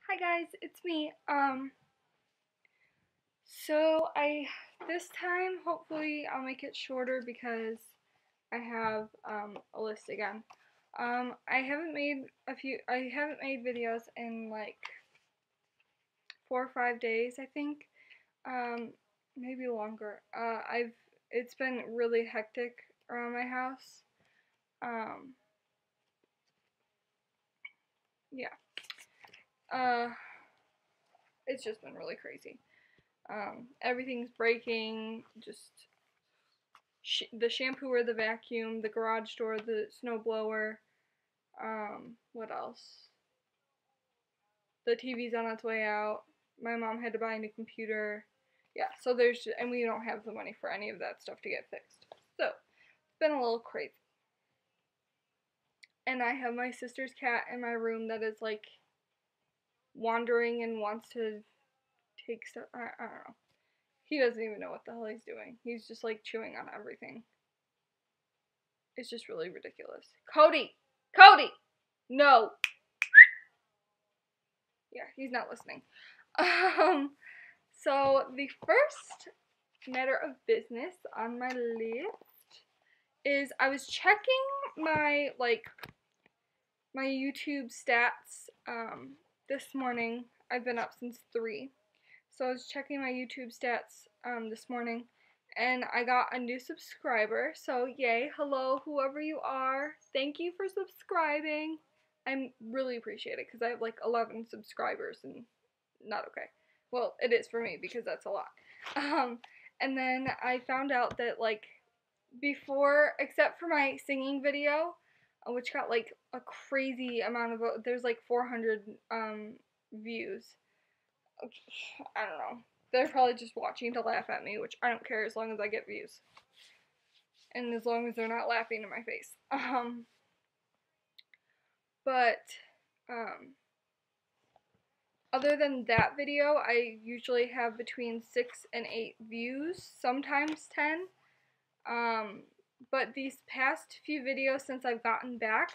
Hi guys, it's me. This time hopefully I'll make it shorter because I have a list again. I haven't made videos in like 4 or 5 days, I think. Um Maybe longer. It's been really hectic around my house. Um yeah. Uh it's just been really crazy. Everything's breaking, just the shampoo or the vacuum, the garage door, the snow blower. What else? The TV's on its way out. My mom had to buy a new computer. Yeah, so and we don't have the money for any of that stuff to get fixed. So, it's been a little crazy. And I have my sister's cat in my room that is like wandering and wants to take stuff. I don't know. He doesn't even know what the hell he's doing. He's just like chewing on everything. It's just really ridiculous. Cody! Cody! No! Yeah, he's not listening. So the first matter of business on my list is I was checking my my YouTube stats this morning. I've been up since 3. So I was checking my YouTube stats this morning and I got a new subscriber. So yay, hello whoever you are. Thank you for subscribing. I really appreciate it because I have like 11 subscribers and not okay. Well, it is for me because that's a lot. Um, and then I found out that like before, except for my singing video, which got like a crazy amount of there's like 400 views. I don't know. They're probably just watching to laugh at me, which I don't care as long as I get views. And as long as they're not laughing in my face. But other than that video, I usually have between 6 and 8 views, sometimes 10. But these past few videos since I've gotten back,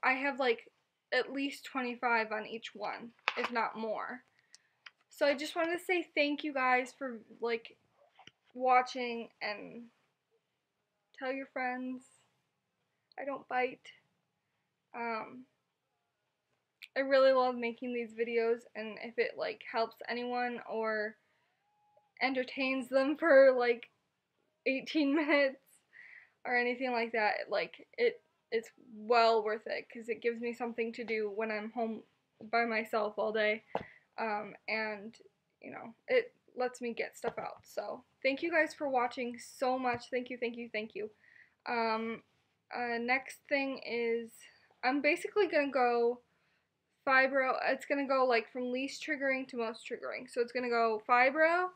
I have like at least 25 on each one, if not more. So I just wanted to say thank you guys for like watching and tell your friends. I don't bite. Um, I really love making these videos, and if it like helps anyone or entertains them for like 18 minutes or anything like that, like it's well worth it because it gives me something to do when I'm home by myself all day, and you know it lets me get stuff out. So thank you guys for watching so much. Thank you, thank you, thank you. Um, Next thing is I'm basically gonna go fibro. It's gonna go like from least triggering to most triggering. So it's gonna go fibro,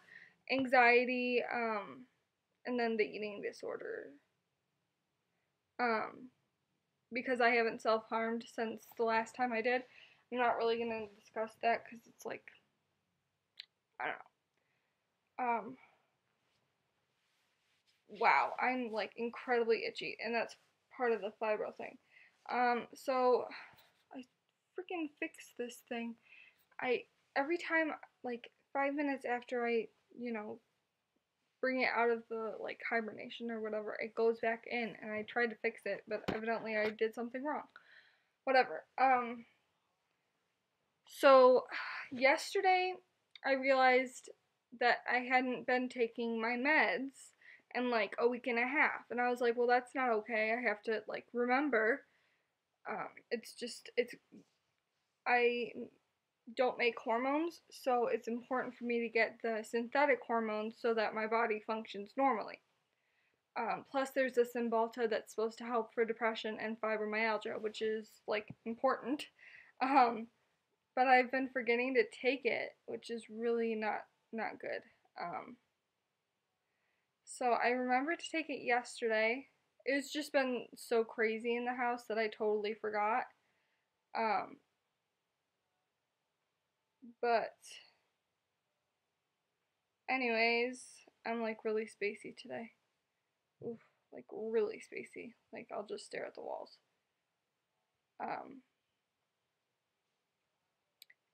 anxiety, and then the eating disorder. Um, because I haven't self-harmed since the last time I did. I'm not really gonna discuss that because it's like, I don't know. Wow, I'm like incredibly itchy, and that's part of the fibro thing. So I freaking fixed this thing. I every time like 5 minutes after I, you know, bring it out of the like hibernation or whatever, it goes back in, and I tried to fix it, but evidently I did something wrong. Whatever. So yesterday I realized that I hadn't been taking my meds in like a week and a half, and I was like, well, that's not okay. I have to like remember. It's I don't make hormones, so it's important for me to get the synthetic hormones so that my body functions normally. Plus, there's a Cymbalta that's supposed to help for depression and fibromyalgia, which is like important. Um, but I've been forgetting to take it, which is really not good. Um, so I remembered to take it yesterday. It's just been so crazy in the house that I totally forgot. Um, but anyways, I'm like really spacey today. Oof, like really spacey. Like I'll just stare at the walls. Um,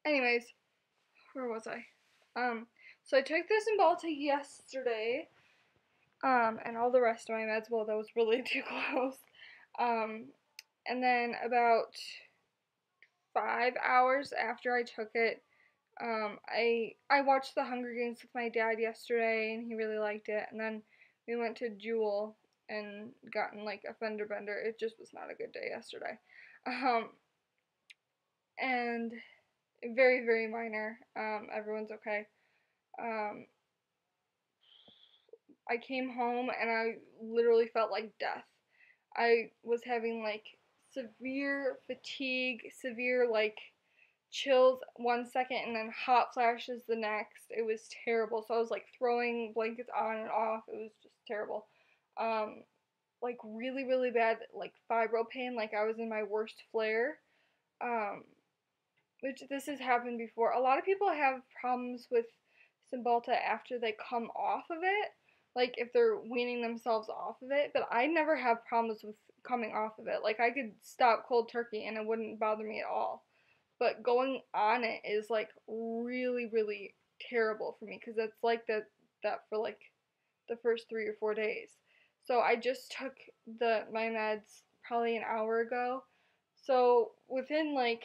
anyways, where was I? So I took this Cymbalta yesterday, and all the rest of my meds. Well, that was really too close. And then about 5 hours after I took it, I watched The Hunger Games with my dad yesterday, and he really liked it. And then we went to Jewel and gotten like a fender bender. It just was not a good day yesterday. And very, very minor. Everyone's okay. I came home and I literally felt like death. I was having like severe fatigue, severe like chills 1 second and then hot flashes the next. It was terrible. So I was like throwing blankets on and off. It was just terrible. Like really, really bad like fibro pain, like I was in my worst flare. Which this has happened before. A lot of people have problems with Cymbalta after they come off of it, like if they're weaning themselves off of it, but I never have problems with coming off of it. Like I could stop cold turkey and it wouldn't bother me at all. But going on it is like really, really terrible for me because it's like that for like the first 3 or 4 days. So I just took my meds probably an hour ago. So within like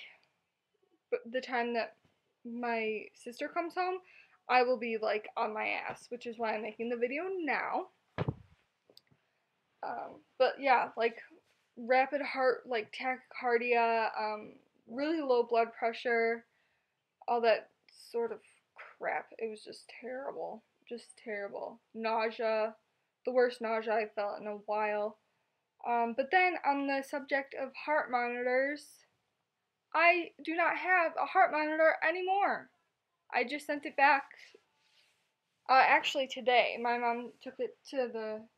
the time that my sister comes home, I will be like on my ass, which is why I'm making the video now. But yeah, like rapid heart, like tachycardia, really low blood pressure, all that sort of crap. It was just terrible. Just terrible. Nausea, the worst nausea I felt in a while. But then on the subject of heart monitors, I do not have a heart monitor anymore. I just sent it back. Actually today, my mom took it to the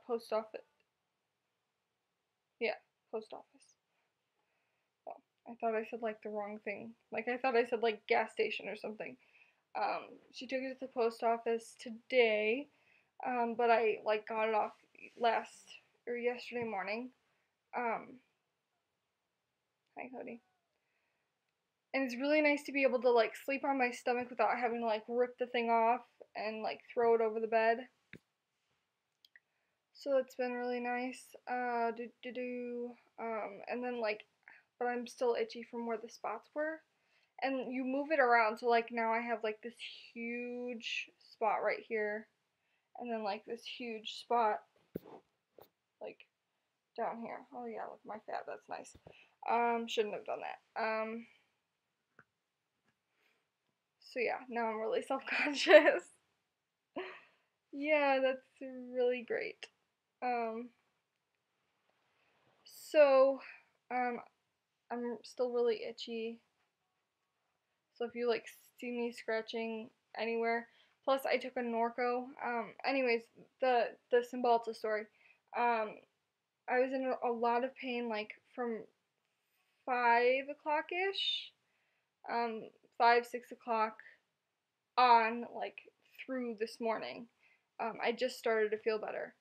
post office. Yeah, post office. Oh, I thought I said like the wrong thing. Like I thought I said like gas station or something. She took it to the post office today, but I like got it off yesterday morning. Hi, Cody. And it's really nice to be able to like sleep on my stomach without having to like rip the thing off and like throw it over the bed. So that's been really nice. And then like, but I'm still itchy from where the spots were. And you move it around, so like now I have like this huge spot right here, and then like this huge spot like down here. Oh yeah, look at my fat, that's nice. Shouldn't have done that. So yeah, now I'm really self-conscious. Yeah, that's really great. So, I'm still really itchy. So if you like see me scratching anywhere, plus I took a Norco. Anyways, the Cymbalta story. I was in a lot of pain like from 5 o'clock ish, 5, 6 o'clock on like through this morning. I just started to feel better.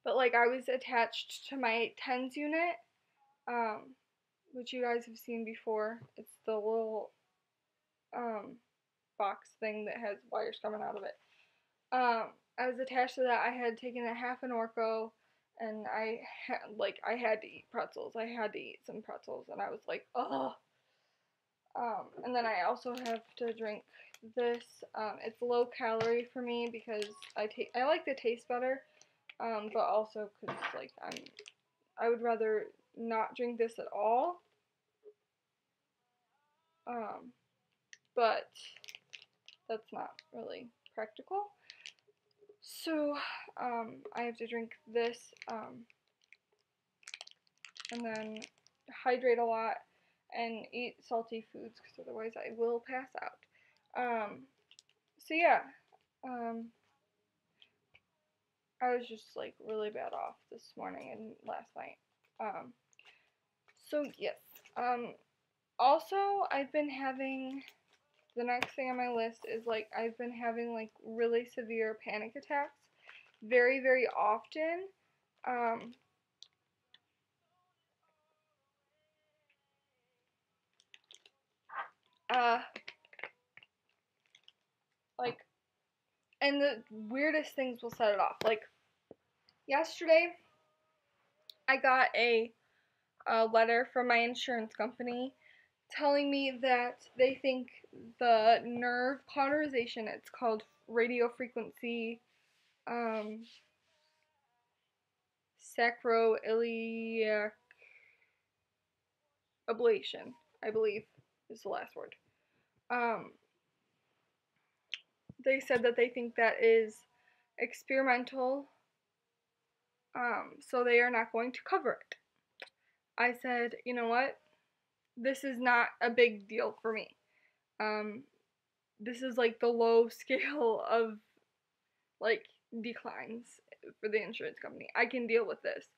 But like I was attached to my TENS unit, which you guys have seen before. It's the little box thing that has wires coming out of it. I was attached to that. I had taken a half an Orco, and I had to eat pretzels. I had to eat some pretzels, and I was like, ugh. And then I also have to drink this. It's low calorie for me because I like the taste better, but also because like I would rather not drink this at all. But that's not really practical. So, I have to drink this, and then hydrate a lot and eat salty foods because otherwise I will pass out. So yeah, I was just like really bad off this morning and last night. So yes, also I've been having, the next thing on my list is like I've been having like really severe panic attacks very, very often. like, and the weirdest things will set it off. Like, yesterday, I got a letter from my insurance company telling me that they think the nerve cauterization, it's called radio frequency sacroiliac ablation, I believe is the last word. They said that they think that is experimental, so they are not going to cover it. I said, you know what? This is not a big deal for me. This is like the low scale of like declines for the insurance company. I can deal with this.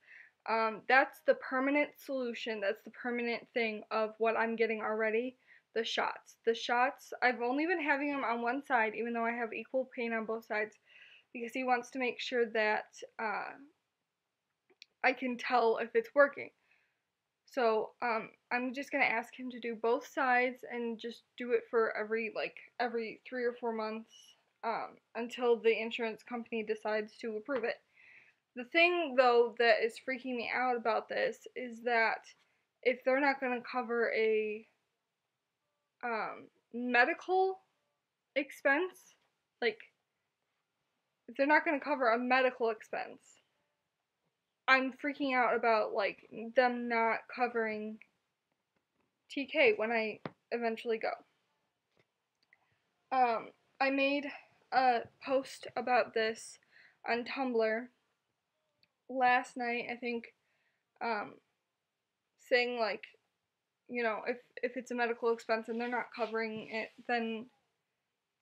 That's the permanent solution. That's the permanent thing of what I'm getting already. The shots. The shots, I've only been having them on one side, even though I have equal pain on both sides, because he wants to make sure that I can tell if it's working. So I'm just gonna ask him to do both sides and just do it for every 3 or 4 months until the insurance company decides to approve it. The thing though that is freaking me out about this is that if they're not gonna cover a medical expense, like if they're not gonna cover a medical expense, I'm freaking out about like them not covering TK when I eventually go. I made a post about this on Tumblr last night, I think, saying like, you know, if it's a medical expense and they're not covering it, then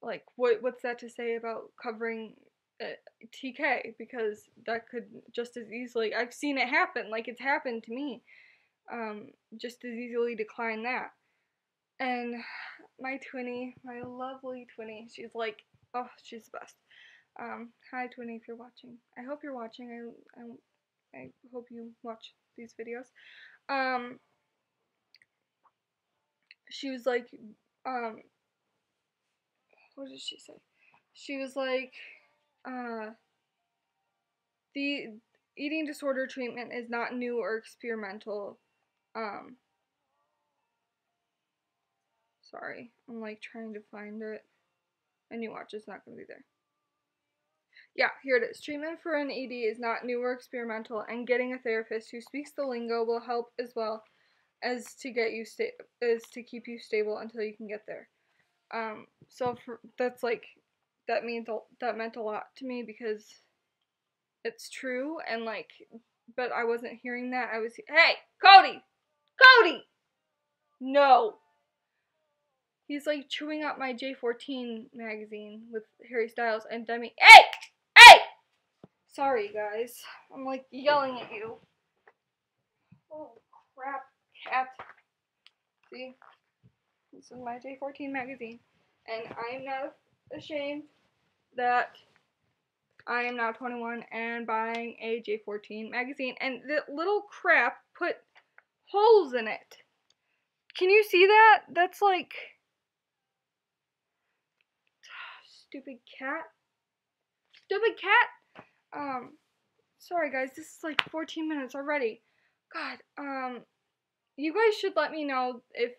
like what's that to say about covering TK? Because that could just as easily, I've seen it happen, like it's happened to me, just as easily decline that. And my twinnie, my lovely twinnie, she's like, oh, she's the best. Hi twinnie, if you're watching. I hope you're watching. I hope you watch these videos. She was like, what did she say? She was like, the eating disorder treatment is not new or experimental. Sorry, I'm like trying to find it. And you watch, it's not going to be there. Yeah, here it is. Treatment for an ED is not new or experimental, and getting a therapist who speaks the lingo will help as well as to get you to keep you stable until you can get there. So that's like that meant a lot to me because it's true, and like, but I wasn't hearing that. I was, hey, Cody, no. He's like chewing up my J14 magazine with Harry Styles and Demi. Hey! Sorry, guys. I'm like yelling at you. Oh, crap, cat. See? This is my J14 magazine. And I'm not ashamed that I am now 21 and buying a J14 magazine. And the little crap put holes in it. Can you see that? That's like... Stupid cat. Sorry guys, this is like 14 minutes already. God, you guys should let me know if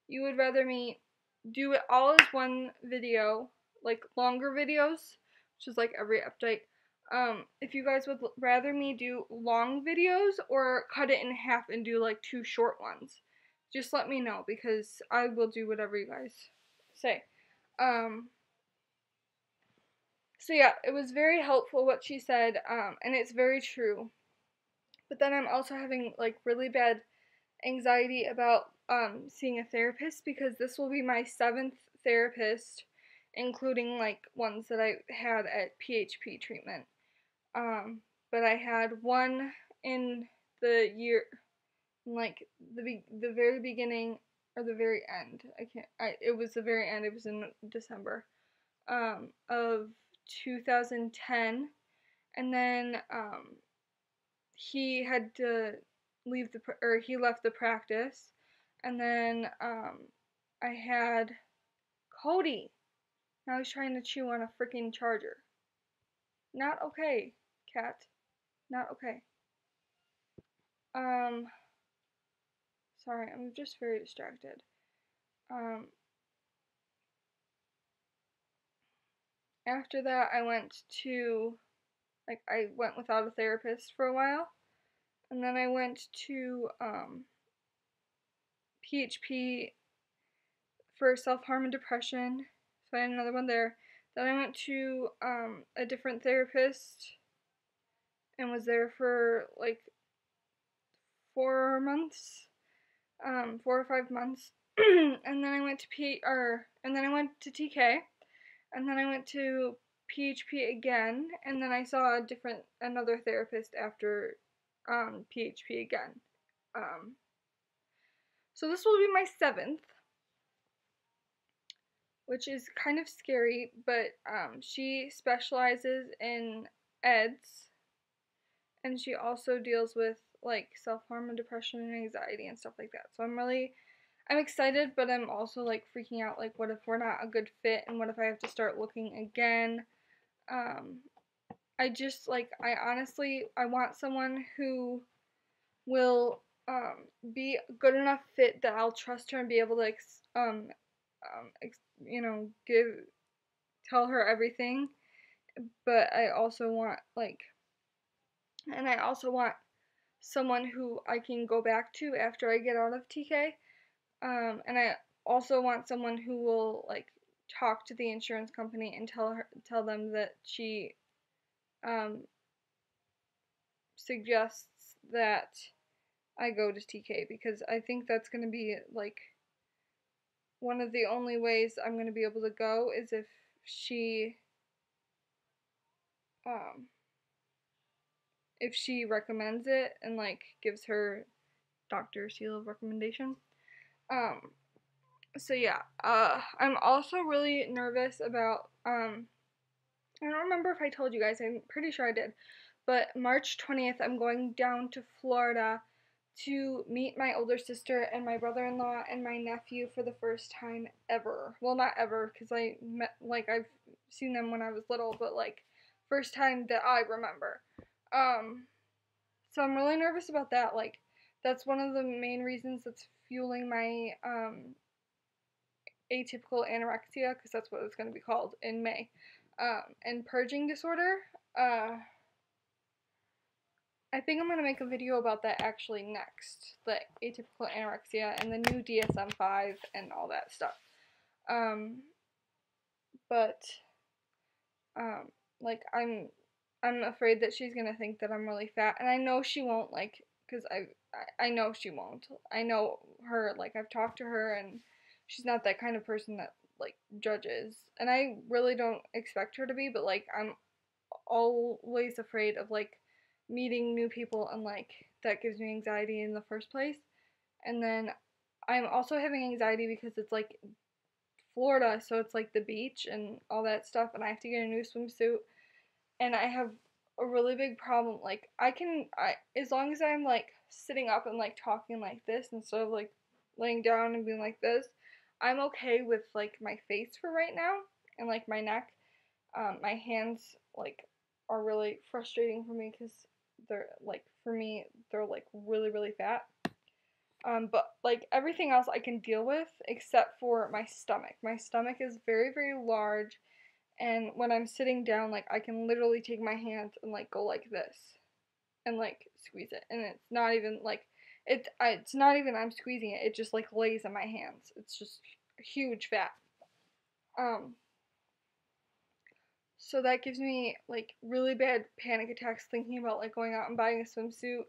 you would rather me do it all as one video, like longer videos, which is like every update. If you guys would rather me do long videos or cut it in half and do like 2 short ones. Just let me know because I will do whatever you guys say. So yeah, it was very helpful what she said, and it's very true. But then I'm also having like really bad anxiety about seeing a therapist because this will be my 7th therapist, including like ones that I had at PHP treatment. But I had one in the year, like the very beginning or the very end. It was the very end. It was in December of 2010, and then he had to he left the practice, and then I had Cody. Now he's trying to chew on a freaking charger. Not okay, cat. Not okay. Sorry, I'm just very distracted. After that, I went to, I went without a therapist for a while. And then I went to, PHP for self-harm and depression. So I had another one there. Then I went to, a different therapist and was there for, like, 4 months. 4 or 5 months. And then I went to and then I went to TK, and then I went to PHP again, and then I saw another therapist after PHP again. So this will be my 7th, which is kind of scary, but she specializes in EDS, and she also deals with like self-harm and depression and anxiety and stuff like that. So I'm excited, but I'm also like freaking out, like what if we're not a good fit, and what if I have to start looking again. I honestly, I want someone who will be a good enough fit that I'll trust her and be able to you know, tell her everything. But I also want someone who I can go back to after I get out of TK. And I also want someone who will like talk to the insurance company and tell them that she suggests that I go to TK, because I think that's going to be like one of the only ways I'm going to be able to go is if um she recommends it and like gives her doctor seal of recommendation. So yeah, I'm also really nervous about I don't remember if I told you guys, I'm pretty sure I did, but March 20th I'm going down to Florida to meet my older sister and my brother-in-law and my nephew for the first time ever. Well, not ever, because I've seen them when I was little, but like first time that I remember. So I'm really nervous about that. Like that's one of the main reasons that's fueling my atypical anorexia, because that's what it's going to be called in May. And purging disorder. I think I'm going to make a video about that actually next. The atypical anorexia and the new DSM-5 and all that stuff. But like I'm afraid that she's going to think that I'm really fat, and I know she won't, like, because I know she won't. I know her, like, I've talked to her, and she's not that kind of person that like judges, and I really don't expect her to be, but like I'm always afraid of like meeting new people, and like that gives me anxiety in the first place. And then I'm also having anxiety because it's like Florida, so it's like the beach and all that stuff, and I have to get a new swimsuit, and I have a really big problem. Like I as long as I'm like sitting up and like talking like this instead of like laying down and being like this, I'm okay with like my face for right now and like my neck. My hands like are really frustrating for me because they're like, for me they're like really really fat. But like everything else I can deal with except for my stomach. My stomach is very very large, and when I'm sitting down, like I can literally take my hands and like go like this and like squeeze it, and it's not even like it's not even I'm squeezing it. It just like lays in my hands. It's just huge fat. So that gives me like really bad panic attacks thinking about like going out and buying a swimsuit,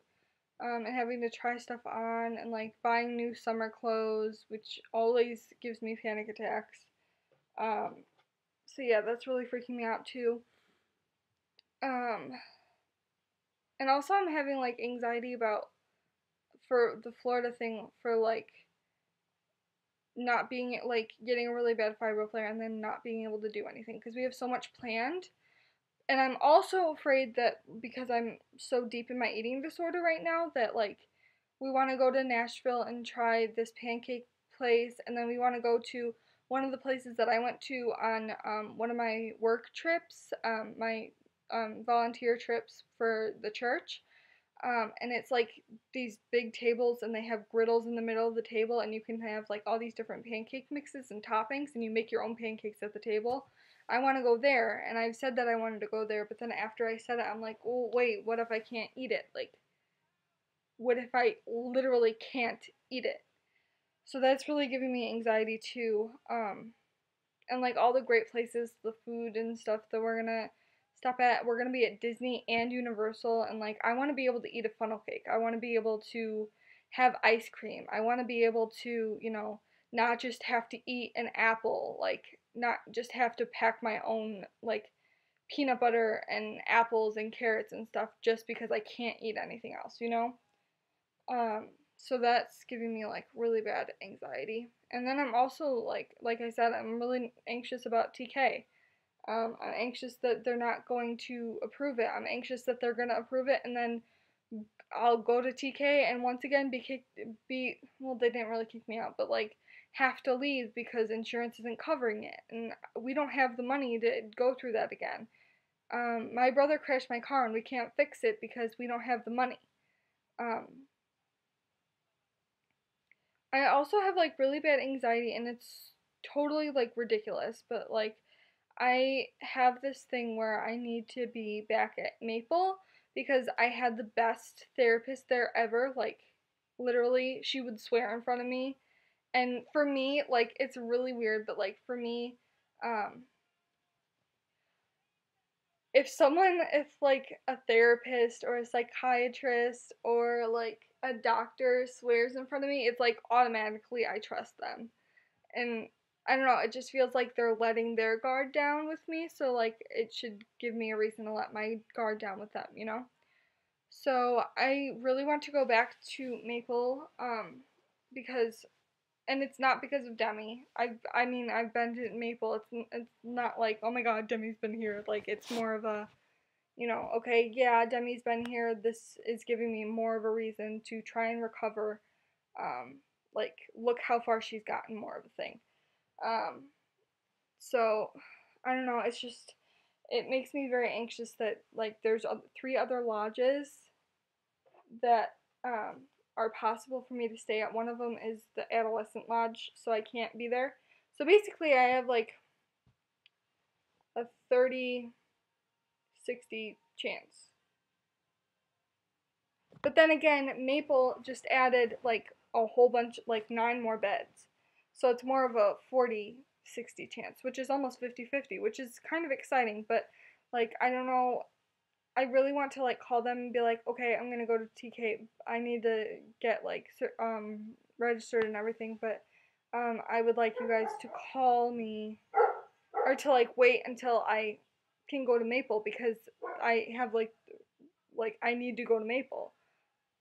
and having to try stuff on, and like buying new summer clothes, which always gives me panic attacks. So yeah, that's really freaking me out too. And also I'm having like anxiety about, for the Florida thing, for like not being like getting a really bad fibro flare and then not being able to do anything because we have so much planned. And I'm also afraid that because I'm so deep in my eating disorder right now that like we want to go to Nashville and try this pancake place, and then we want to go to one of the places that I went to on one of my work trips, my volunteer trips for the church. And it's like these big tables, and they have griddles in the middle of the table, and you can have like all these different pancake mixes and toppings, and you make your own pancakes at the table. I want to go there, and I've said that I wanted to go there, but then after I said it, I'm like, oh wait, what if I can't eat it? Like, what if I literally can't eat it? So that's really giving me anxiety too. And like all the great places, the food and stuff that we're gonna stop at. We're gonna be at Disney and Universal, and like I want to be able to eat a funnel cake. I want to be able to have ice cream. I want to be able to, you know, not just have to eat an apple, like not just have to pack my own like peanut butter and apples and carrots and stuff just because I can't eat anything else, you know? So that's giving me like really bad anxiety. And then I'm also like I said, I'm really anxious about TK. I'm anxious that they're not going to approve it. I'm anxious that they're going to approve it, and then I'll go to TK and once again well, they didn't really kick me out, but like have to leave because insurance isn't covering it, and we don't have the money to go through that again. My brother crashed my car and we can't fix it because we don't have the money. Um, I also have like really bad anxiety, and it's totally like ridiculous, but like I have this thing where I need to be back at Maple because I had the best therapist there ever. Like literally she would swear in front of me. And for me, like it's really weird, but like for me, um if like a therapist or a psychiatrist or like a doctor swears in front of me, it's like automatically I trust them. And I don't know, it just feels like they're letting their guard down with me, so like it should give me a reason to let my guard down with them, you know? So I really want to go back to Maple, because, and it's not because of Demi. I've been to Maple. It's not like, oh my God, Demi's been here. Like it's more of a, you know, okay, yeah, Demi's been here. This is giving me more of a reason to try and recover. Like look how far she's gotten, more of a thing. Um, so I don't know, it's just it makes me very anxious that like there's 3 other lodges that are possible for me to stay at. One of them is the adolescent lodge, so I can't be there. So basically I have like a 30-60 chance. But then again, Maple just added like a whole bunch, like 9 more beds. So it's more of a 40-60 chance, which is almost 50-50, which is kind of exciting. But like, I don't know, I really want to like call them and be like, okay, I'm gonna go to TK. I need to get like registered and everything, but I would like you guys to call me, or to like wait until I can go to Maple, because I have like I need to go to Maple.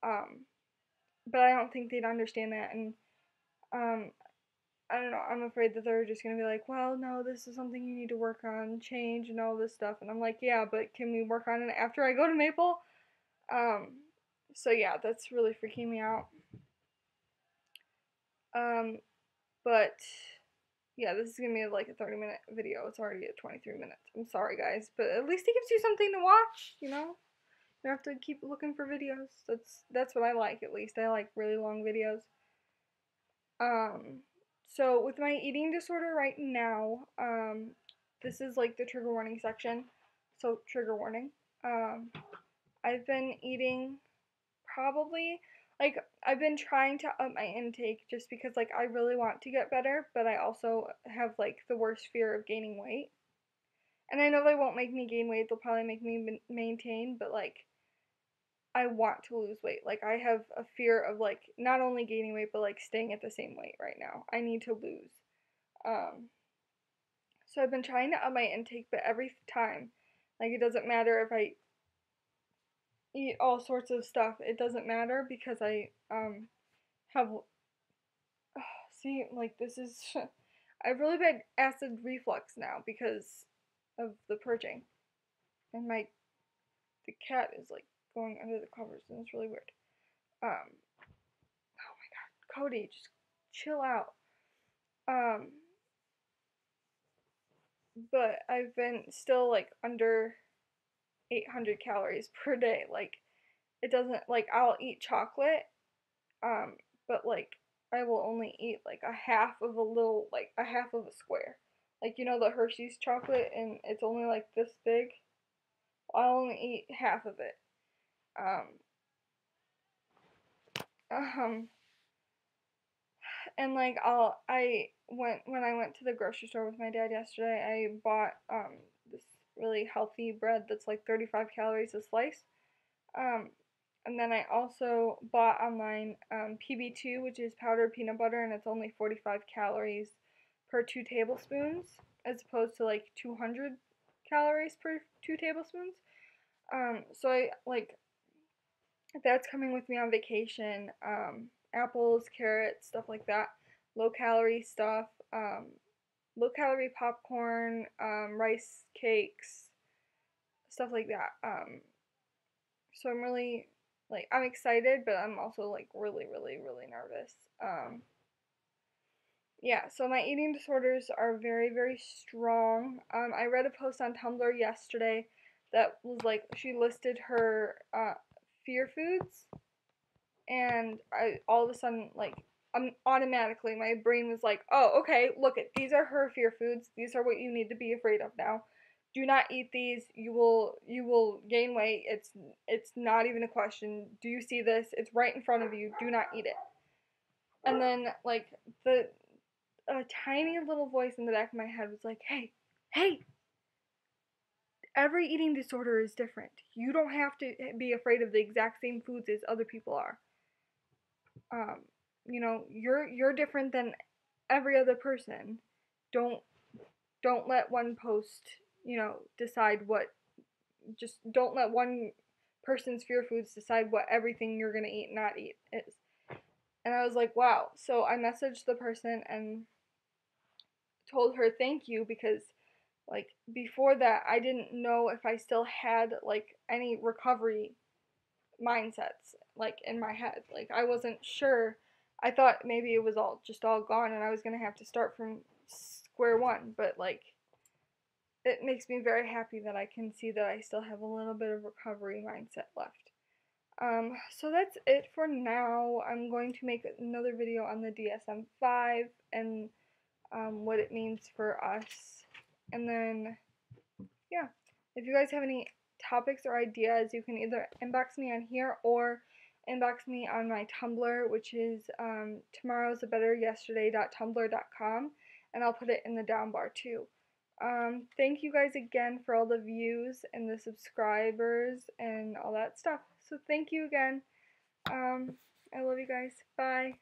Um, but I don't think they'd understand that, and um, I don't know, I'm afraid that they're just gonna be like, well, no, this is something you need to work on, change, and all this stuff, and I'm like, yeah, but can we work on it after I go to Maple? Um, so yeah, that's really freaking me out. Um, but yeah, this is gonna be like a 30-minute video. It's already at 23 minutes. I'm sorry, guys, but at least it gives you something to watch, you know? You don't have to keep looking for videos. That's what I like, at least. I like really long videos. Um, so with my eating disorder right now, this is like the trigger warning section. So trigger warning. I've been eating probably, like, I've been trying to up my intake just because like I really want to get better, but I also have like the worst fear of gaining weight. And I know they won't make me gain weight, they'll probably make me maintain, but like I want to lose weight. Like I have a fear of like not only gaining weight but like staying at the same weight right now. I need to lose. Um so I've been trying to up my intake, but every time, like it doesn't matter if I eat all sorts of stuff. It doesn't matter because I have see, like this is I have really bad acid reflux now because of the purging. And the cat is like going under the covers and it's really weird. Oh my god, Cody, just chill out. Um, but I've been still like under 800 calories per day. Like it doesn't, like, I'll eat chocolate, um, but like I will only eat like a half of a little, like a half of a square. Like, you know, the Hershey's chocolate and it's only like this big. I'll only eat half of it. Um, um, and like when I went to the grocery store with my dad yesterday, I bought this really healthy bread that's like 35 calories a slice. Um, and then I also bought online PB2, which is powdered peanut butter, and it's only 45 calories per 2 tablespoons, as opposed to like 200 calories per 2 tablespoons. So I like that's coming with me on vacation. Apples, carrots, stuff like that. Low calorie stuff. Low calorie popcorn, rice cakes, stuff like that. So I'm really, like, I'm excited, but I'm also like really, really, really nervous. Yeah, so my eating disorders are very, very strong. I read a post on Tumblr yesterday that was like, she listed her fear foods, and I all of a sudden, like, automatically my brain was like, oh, okay, look at these are her fear foods. These are what you need to be afraid of now. Do not eat these. You will gain weight. It's not even a question. Do you see this? It's right in front of you. Do not eat it. And then like a tiny little voice in the back of my head was like, hey, hey, every eating disorder is different. You don't have to be afraid of the exact same foods as other people are. Um, you know, you're different than every other person. Don't don't let one post, you know, decide what, just don't let one person's fear foods decide what everything you're gonna eat and not eat is. And I was like, wow. So I messaged the person and told her thank you, because like before that I didn't know if I still had like any recovery mindsets like in my head. Like I wasn't sure. I thought maybe it was all gone and I was going to have to start from square one, but like it makes me very happy that I can see that I still have a little bit of recovery mindset left. So that's it for now. I'm going to make another video on the DSM-5 and what it means for us. And then, yeah, if you guys have any topics or ideas, you can either inbox me on here or inbox me on my Tumblr, which is tomorrowsabetteryesterday.tumblr.com, and I'll put it in the down bar too. Thank you guys again for all the views and the subscribers and all that stuff. So thank you again. I love you guys. Bye.